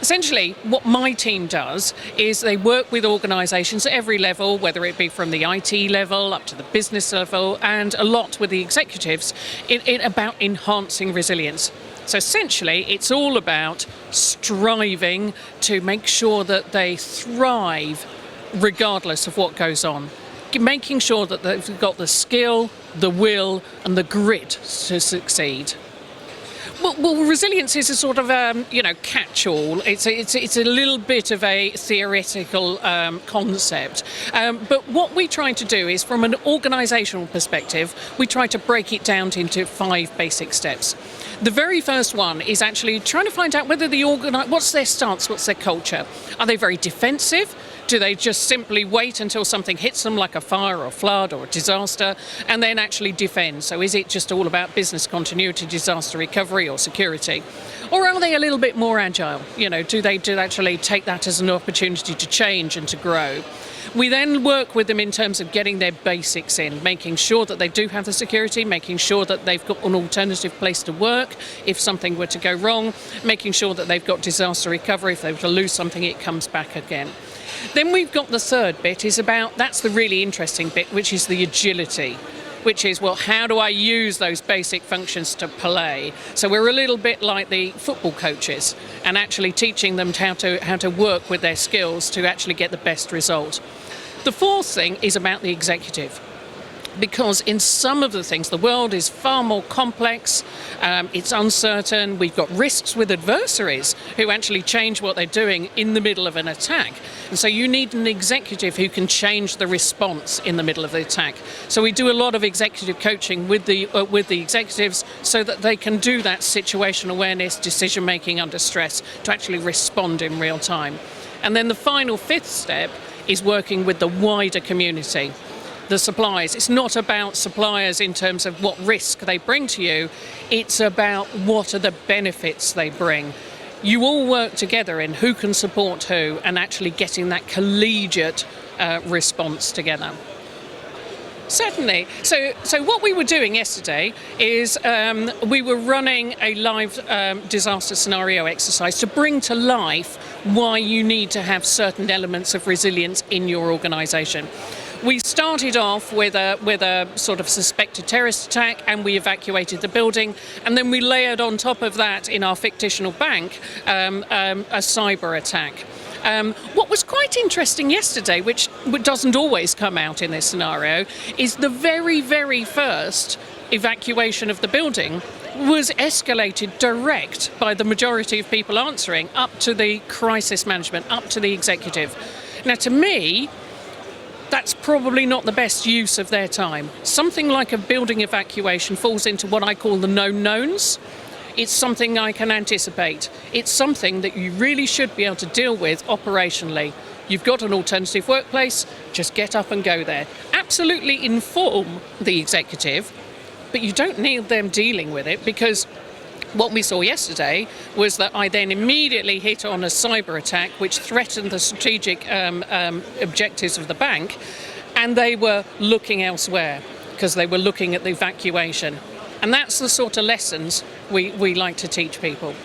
Essentially, what my team does is they work with organisations at every level, whether it be from the IT level up to the business level, and a lot with the executives about enhancing resilience. So essentially, it's all about striving to make sure that they thrive regardless of what goes on. Making sure that they've got the skill, the will, and the grit to succeed. Well, resilience is a sort of catch-all. It's a little bit of a theoretical concept. But what we try to do is, from an organisational perspective, we try to break it down into 5 basic steps. The very first one is actually trying to find out whether what's their stance, what's their culture. Are they very defensive? Do they just simply wait until something hits them, like a fire or a flood or a disaster, and then actually defend? So is it just all about business continuity, disaster recovery or security? Or are they a little bit more agile? Do they actually take that as an opportunity to change and to grow? We then work with them in terms of getting their basics in, making sure that they do have the security, making sure that they've got an alternative place to work if something were to go wrong, making sure that they've got disaster recovery. If they were to lose something, it comes back again. Then we've got the third bit, that's the really interesting bit, which is the agility, which is, well, how do I use those basic functions to play? So we're a little bit like the football coaches and actually teaching them how to work with their skills to actually get the best result. The fourth thing is about the executive. Because in some of the things, the world is far more complex, it's uncertain, we've got risks with adversaries who actually change what they're doing in the middle of an attack. And so you need an executive who can change the response in the middle of the attack. So we do a lot of executive coaching with the executives so that they can do that situation awareness, decision making under stress to actually respond in real time. And then the final 5th step is working with the wider community. The suppliers. It's not about suppliers in terms of what risk they bring to you, it's about what are the benefits they bring. You all work together in who can support who and actually getting that collegiate response together. Certainly. So what we were doing yesterday is we were running a live disaster scenario exercise to bring to life why you need to have certain elements of resilience in your organisation. We started off with a sort of suspected terrorist attack, and we evacuated the building, and then we layered on top of that in our fictional bank a cyber attack. What was quite interesting yesterday, which doesn't always come out in this scenario, is the very, very first evacuation of the building was escalated direct by the majority of people answering up to the crisis management, up to the executive. Now, to me, that's probably not the best use of their time. Something like a building evacuation falls into what I call the known knowns. It's something I can anticipate. It's something that you really should be able to deal with operationally. You've got an alternative workplace, just get up and go there. Absolutely inform the executive, but you don't need them dealing with it, because what we saw yesterday was that I then immediately hit on a cyber attack which threatened the strategic objectives of the bank, and they were looking elsewhere because they were looking at the evacuation. And that's the sort of lessons we like to teach people.